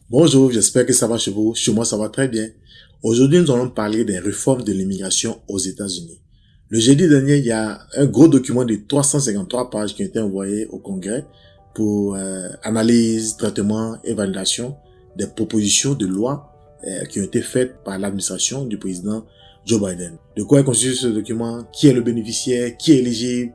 Bonjour, j'espère que ça va chez vous. Chez moi, ça va très bien. Aujourd'hui, nous allons parler des réformes de l'immigration aux États-Unis. Le jeudi dernier, il y a un gros document de 353 pages qui a été envoyé au Congrès pour analyse, traitement et validation des propositions de loi qui ont été faites par l'administration du président Joe Biden. De quoi est constitué ce document? Qui est le bénéficiaire? Qui est éligible?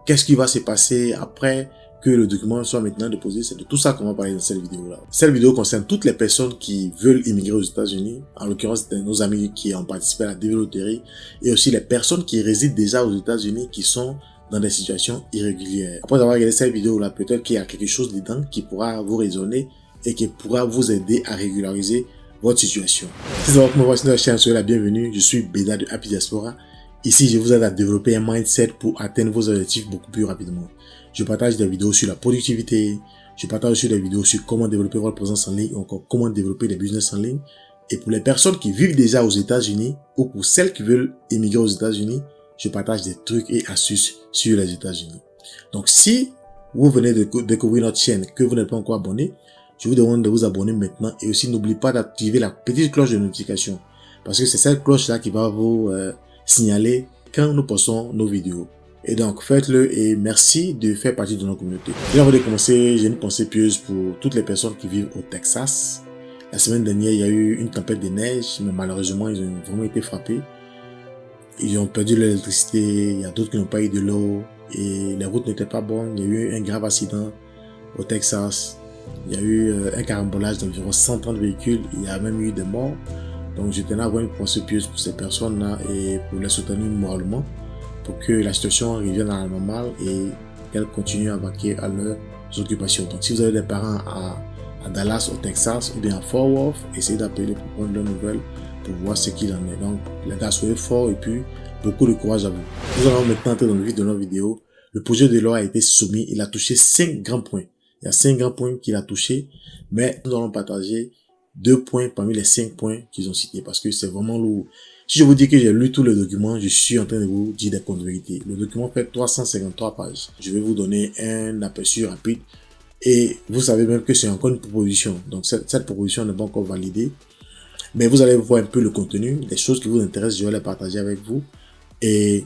Qu'est-ce qui va se passer après que le document soit maintenant déposé? C'est de tout ça qu'on va parler dans cette vidéo-là. Cette vidéo concerne toutes les personnes qui veulent immigrer aux États-Unis, en l'occurrence nos amis qui ont participé à la développerie, et aussi les personnes qui résident déjà aux États-Unis qui sont dans des situations irrégulières. Après avoir regardé cette vidéo-là, peut-être qu'il y a quelque chose dedans qui pourra vous raisonner et qui pourra vous aider à régulariser votre situation. Si c'est votre première fois sur la chaîne, soyez la bienvenue. Je suis Béda de Happy Diaspora. Ici, je vous aide à développer un mindset pour atteindre vos objectifs beaucoup plus rapidement. Je partage des vidéos sur la productivité, je partage aussi des vidéos sur comment développer votre présence en ligne ou encore comment développer des business en ligne. Et pour les personnes qui vivent déjà aux États-Unis ou pour celles qui veulent émigrer aux États-Unis, je partage des trucs et astuces sur les États-Unis. Donc si vous venez de découvrir notre chaîne, que vous n'êtes pas encore abonné, je vous demande de vous abonner maintenant et aussi n'oubliez pas d'activer la petite cloche de notification parce que c'est cette cloche-là qui va vous signaler quand nous postons nos vidéos. Et donc, faites-le et merci de faire partie de notre communauté. Et avant de commencer, j'ai une pensée pieuse pour toutes les personnes qui vivent au Texas. La semaine dernière, il y a eu une tempête de neige, mais malheureusement, ils ont vraiment été frappés. Ils ont perdu l'électricité, il y a d'autres qui n'ont pas eu de l'eau et les routes n'étaient pas bonnes. Il y a eu un grave accident au Texas. Il y a eu un carambolage d'environ 130 véhicules. Il y a même eu des morts. Donc, je tenais à avoir une pensée pieuse pour ces personnes-là et pour les soutenir moralement pour que la situation revienne à la normale et qu'elles continuent à vaquer à leurs occupations. Donc, si vous avez des parents à Dallas, au Texas ou bien à Fort Worth, essayez d'appeler pour prendre leurs nouvelles pour voir ce qu'il en est. Donc, les gars, soyez forts et puis beaucoup de courage à vous. Nous allons maintenant entrer dans le vif de notre vidéo. Le projet de loi a été soumis. Il a touché 5 grands points. Il y a 5 grands points qu'il a touchés, mais nous allons partager 2 points parmi les 5 points qu'ils ont cités parce que c'est vraiment lourd. Si je vous dis que j'ai lu tous les documents, je suis en train de vous dire des contre-vérités. Le document fait 353 pages. Je vais vous donner un aperçu rapide et vous savez même que c'est encore une proposition. Donc cette proposition n'est pas encore validée. Mais vous allez voir un peu le contenu, les choses qui vous intéressent, je vais les partager avec vous. Et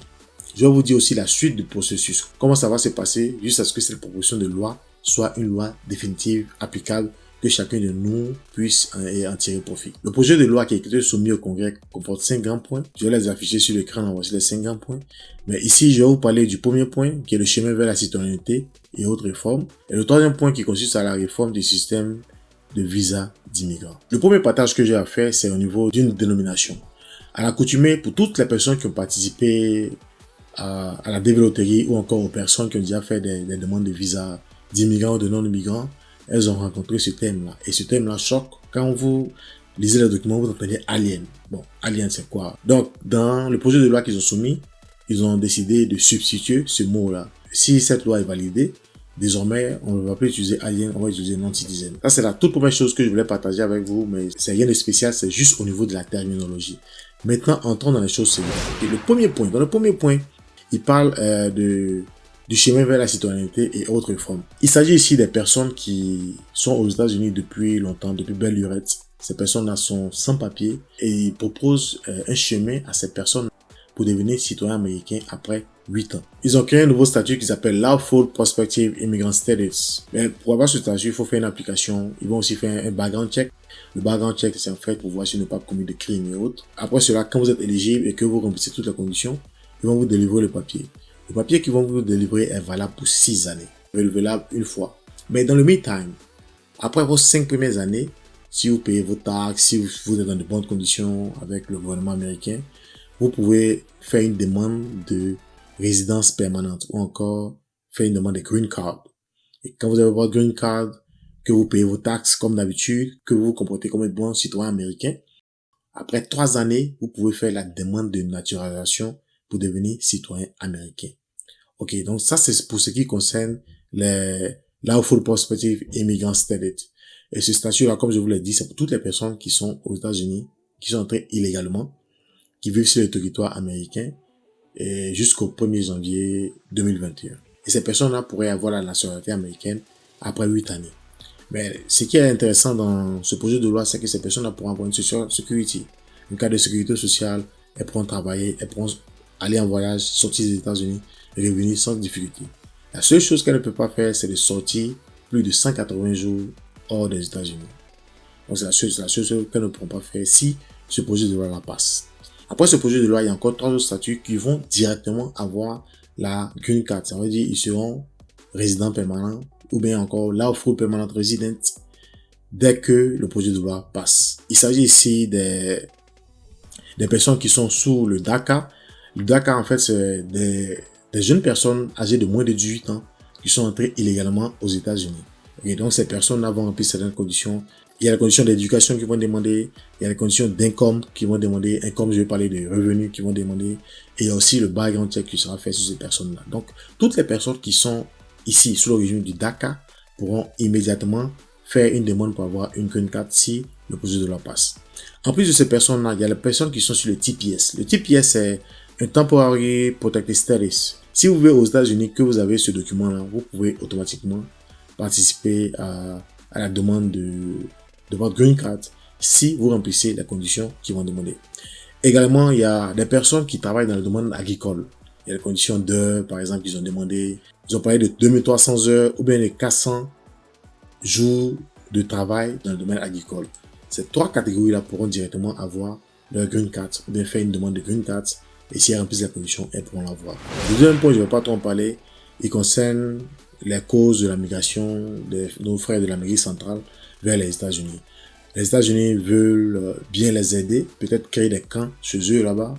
je vais vous dire aussi la suite du processus. Comment ça va se passer jusqu'à ce que cette proposition de loi soit une loi définitive, applicable, que chacun de nous puisse en tirer profit. Le projet de loi qui a été soumis au Congrès comporte 5 grands points. Je vais les afficher sur l'écran, voici les 5 grands points. Mais ici, je vais vous parler du premier point, qui est le chemin vers la citoyenneté et autres réformes. Et le troisième point qui consiste à la réforme du système de visa d'immigrants. Le premier partage que j'ai à faire, c'est au niveau d'une dénomination. À l'accoutumée, pour toutes les personnes qui ont participé à la développerie ou encore aux personnes qui ont déjà fait des demandes de visa d'immigrants ou de non-immigrants, elles ont rencontré ce thème-là. Et ce thème-là choque. Quand vous lisez le document, vous entendez alien. Bon, alien, c'est quoi? Donc, dans le projet de loi qu'ils ont soumis, ils ont décidé de substituer ce mot-là. Si cette loi est validée, désormais, on ne va plus utiliser alien, on va utiliser non-citizen. Ça, c'est la toute première chose que je voulais partager avec vous, mais c'est rien de spécial, c'est juste au niveau de la terminologie. Maintenant, entrons dans les choses suivantes. Et dans le premier point, il parle du chemin vers la citoyenneté et autres réformes. Il s'agit ici des personnes qui sont aux États-Unis depuis longtemps, depuis belle lurette. Ces personnes-là sont sans papier et ils proposent un chemin à ces personnes pour devenir citoyens américains après 8 ans. Ils ont créé un nouveau statut qui s'appelle Lawful Prospective Immigrant Status. Mais pour avoir ce statut, il faut faire une application. Ils vont aussi faire un background check. Le background check, c'est en fait pour voir si vous n'avez pas commis de crimes et autres. Après cela, quand vous êtes éligible et que vous remplissez toutes les conditions, ils vont vous délivrer le papier. Le papier qu'ils vont vous délivrer est valable pour 6 années, renouvelable une fois. Mais dans le meantime, après vos 5 premières années, si vous payez vos taxes, si vous êtes dans de bonnes conditions avec le gouvernement américain, vous pouvez faire une demande de résidence permanente ou encore faire une demande de green card. Et quand vous avez votre green card, que vous payez vos taxes comme d'habitude, que vous vous comportez comme un bon citoyen américain, après 3 années, vous pouvez faire la demande de naturalisation pour devenir citoyen américain. Ok, donc ça c'est pour ce qui concerne les Lawful Prospective Immigrant Status. Et ce statut-là, comme je vous l'ai dit, c'est pour toutes les personnes qui sont aux États-Unis, qui sont entrées illégalement, qui vivent sur le territoire américain jusqu'au 1er janvier 2021. Et ces personnes-là pourraient avoir la nationalité américaine après 8 années. Mais ce qui est intéressant dans ce projet de loi, c'est que ces personnes pourront avoir une social security, une carte de sécurité sociale, elles pourront travailler, elles pourront aller en voyage, sortir des États-Unis, revenir sans difficulté. La seule chose qu'elles ne peuvent pas faire, c'est de sortir plus de 180 jours hors des États-Unis. Donc c'est la seule chose qu'elles ne pourront pas faire si ce projet de loi la passe. Après ce projet de loi, il y a encore 3 autres statuts qui vont directement avoir la green card. Ça veut dire qu'ils seront résidents permanents ou bien encore lawful permanent resident dès que le projet de loi passe. Il s'agit ici des personnes qui sont sous le DACA. Le DACA, en fait, c'est des jeunes personnes âgées de moins de 18 ans qui sont entrées illégalement aux États-Unis. Et donc, ces personnes vont remplir certaines conditions. Il y a les conditions d'éducation qui vont demander, il y a les conditions d'income qui vont demander, comme je vais parler de revenus qui vont demander, et il y a aussi le background check qui sera fait sur ces personnes-là. Donc, toutes les personnes qui sont ici sous le régime du DACA pourront immédiatement faire une demande pour avoir une green card si le projet de loi passe. En plus de ces personnes-là, il y a les personnes qui sont sur le TPS. Le TPS, c'est un Temporary Protected Status. Si vous vivez aux États-Unis, que vous avez ce document-là, vous pouvez automatiquement participer à la demande de votre green card si vous remplissez les conditions qu'ils vont demander. Également, il y a des personnes qui travaillent dans le domaine agricole. Il y a les conditions d'heures, par exemple, qu'ils ont demandé. Ils ont parlé de 2300 heures ou bien de 400 jours de travail dans le domaine agricole. Ces 3 catégories-là pourront directement avoir leur green card ou bien faire une demande de green card. Et si elles remplissent les conditions, elles pourront l'avoir. Le deuxième point, je ne vais pas trop en parler. Il concerne les causes de la migration de nos frères de l'Amérique centrale vers les États-Unis. Les États-Unis veulent bien les aider, peut-être créer des camps chez eux là-bas,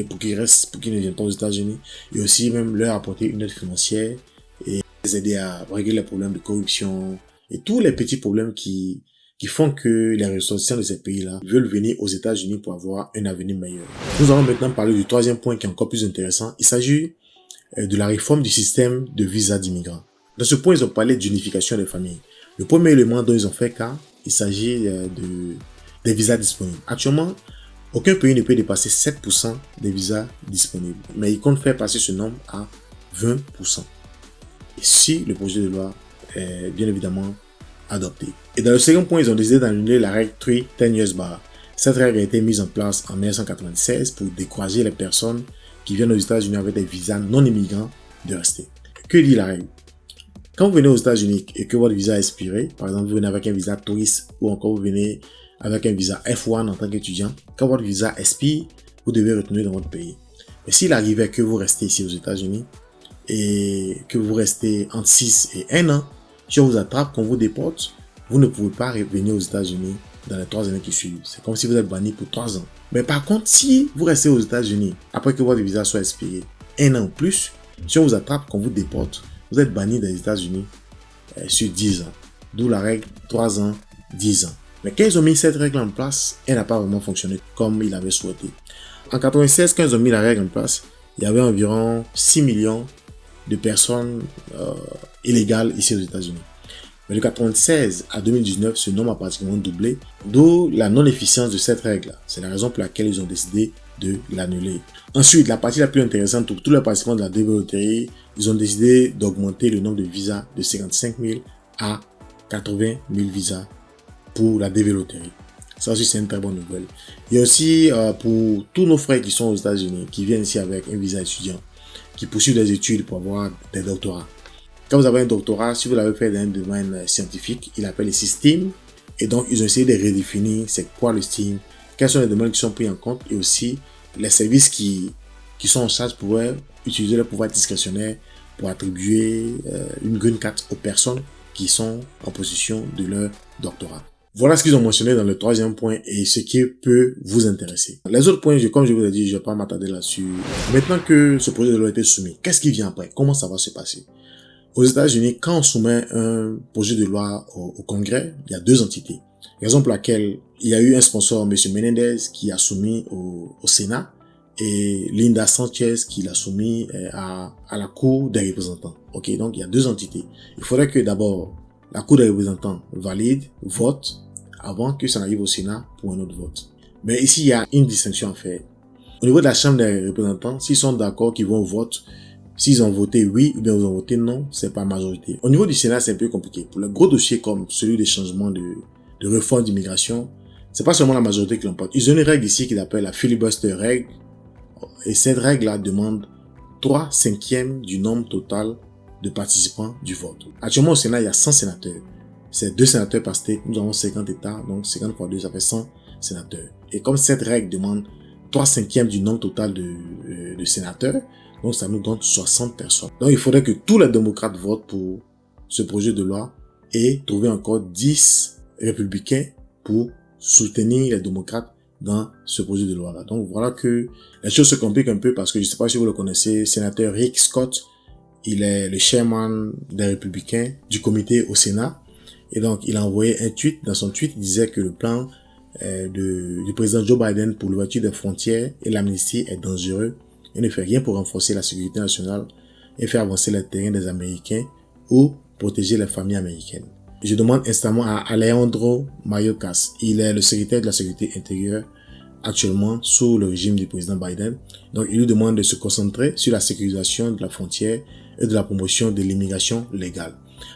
pour qu'ils restent, pour qu'ils ne viennent pas aux États-Unis, et aussi même leur apporter une aide financière et les aider à régler les problèmes de corruption et tous les petits problèmes qui font que les ressortissants de ces pays-là veulent venir aux États-Unis pour avoir un avenir meilleur. Nous allons maintenant parler du troisième point qui est encore plus intéressant. Il s'agit de la réforme du système de visa d'immigrants. Dans ce point, ils ont parlé d'unification des familles. Le premier élément dont ils ont fait cas, il s'agit des visas disponibles. Actuellement, aucun pays ne peut dépasser 7% des visas disponibles, mais ils comptent faire passer ce nombre à 20%. Et si le projet de loi est bien évidemment adopté. Et dans le second point, ils ont décidé d'annuler la règle 3-10 years bar. Cette règle a été mise en place en 1996 pour décourager les personnes qui viennent aux États-Unis avec des visas non immigrants de rester. Que dit la règle? Quand vous venez aux États-Unis et que votre visa est expiré, par exemple, vous venez avec un visa touriste ou encore vous venez avec un visa F1 en tant qu'étudiant, quand votre visa expire, vous devez retourner dans votre pays. Mais s'il arrivait que vous restez ici aux États-Unis et que vous restez entre 6 et 1 an, si on vous attrape, qu'on vous déporte, vous ne pouvez pas revenir aux États-Unis dans les 3 années qui suivent. C'est comme si vous êtes banni pour 3 ans. Mais par contre, si vous restez aux États-Unis après que votre visa soit expiré 1 an ou plus, si on vous attrape, qu'on vous déporte, vous êtes banni des États-Unis sur 10 ans. D'où la règle 3 ans, 10 ans. Mais quand ils ont mis cette règle en place, elle n'a pas vraiment fonctionné comme ils l'avaient souhaité. En 1996, quand ils ont mis la règle en place, il y avait environ 6 millions de personnes illégales ici aux États-Unis. Mais de 1996 à 2019, ce nombre a pratiquement doublé, d'où la non-efficience de cette règle. C'est la raison pour laquelle ils ont décidé de l'annuler. Ensuite, la partie la plus intéressante pour tous les participants de la DV Lottery, ils ont décidé d'augmenter le nombre de visas de 55 000 à 80 000 visas pour la DV Lottery. Ça aussi, c'est une très bonne nouvelle. Et aussi, pour tous nos frères qui sont aux États-Unis, qui viennent ici avec un visa étudiant, qui poursuivent des études pour avoir des doctorats. Quand vous avez un doctorat, si vous l'avez fait dans un domaine scientifique, il appelle le STEAM. Et donc, ils ont essayé de redéfinir c'est quoi le STEAM, quels sont les domaines qui sont pris en compte et aussi les services qui sont en charge pour utiliser le pouvoir discrétionnaire pour attribuer une green card aux personnes qui sont en possession de leur doctorat. Voilà ce qu'ils ont mentionné dans le troisième point et ce qui peut vous intéresser. Les autres points, comme je vous l'ai dit, je ne vais pas m'attarder là-dessus. Maintenant que ce projet de loi a été soumis, qu'est-ce qui vient après? Comment ça va se passer? Aux États-Unis, quand on soumet un projet de loi au Congrès, il y a 2 entités. Raison pour laquelle il y a eu un sponsor, M. Menendez, qui a soumis au Sénat et Linda Sanchez qui l'a soumis à la Cour des représentants. Ok, donc il y a 2 entités. Il faudrait que d'abord la Cour des représentants valide, vote, avant que ça arrive au Sénat pour un autre vote. Mais ici, il y a une distinction à faire. Au niveau de la Chambre des représentants, s'ils sont d'accord qu'ils vont au vote, S'ils ont voté oui ou bien ils ont voté non, c'est pas majorité. Au niveau du Sénat, c'est un peu compliqué. Pour le gros dossier comme celui des changements de réforme d'immigration, c'est pas seulement la majorité qui l'emporte. Ils ont une règle ici qu'ils appellent la filibuster règle. Et cette règle-là demande 3/5 du nombre total de participants du vote. Actuellement au Sénat, il y a 100 sénateurs. C'est 2 sénateurs par state. Nous avons 50 États, donc 50 fois 2, ça fait 100 sénateurs. Et comme cette règle demande 3/5 du nombre total de sénateurs, donc ça nous donne 60 personnes. Donc il faudrait que tous les démocrates votent pour ce projet de loi et trouver encore 10 républicains pour soutenir les démocrates dans ce projet de loi-là. Donc voilà que les choses se compliquent un peu parce que je ne sais pas si vous le connaissez, sénateur Rick Scott, il est le chairman des républicains du comité au Sénat. Et donc il a envoyé un tweet. Dans son tweet, il disait que le plan du président Joe Biden pour l'ouverture des frontières et l'amnistie est dangereux. Il ne fait rien pour renforcer la sécurité nationale et faire avancer le terrain des Américains ou protéger les familles américaines. Je demande instamment à Alejandro Mayorkas, il est le secrétaire de la sécurité intérieure actuellement sous le régime du président Biden. Donc il lui demande de se concentrer sur la sécurisation de la frontière et de la promotion de l'immigration légale.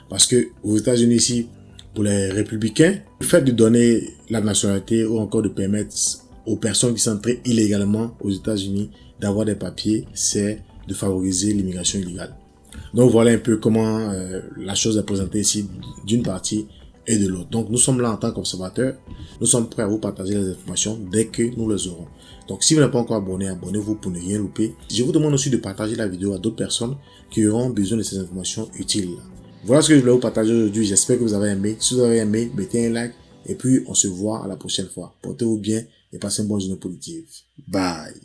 Parce que aux États-Unis ici, pour les républicains, le fait de donner la nationalité ou encore de permettre aux personnes qui sont entrées illégalement aux États-Unis d'avoir des papiers, c'est de favoriser l'immigration illégale. Donc voilà un peu comment la chose est présentée ici d'une partie et de l'autre. Donc nous sommes là en tant qu'observateurs, nous sommes prêts à vous partager les informations dès que nous les aurons. Donc si vous n'êtes pas encore abonné, abonnez-vous pour ne rien louper. Je vous demande aussi de partager la vidéo à d'autres personnes qui auront besoin de ces informations utiles. Voilà ce que je voulais vous partager aujourd'hui. J'espère que vous avez aimé. Si vous avez aimé, mettez un like et puis on se voit à la prochaine fois. Portez-vous bien et passez une bonne journée positive. Bye.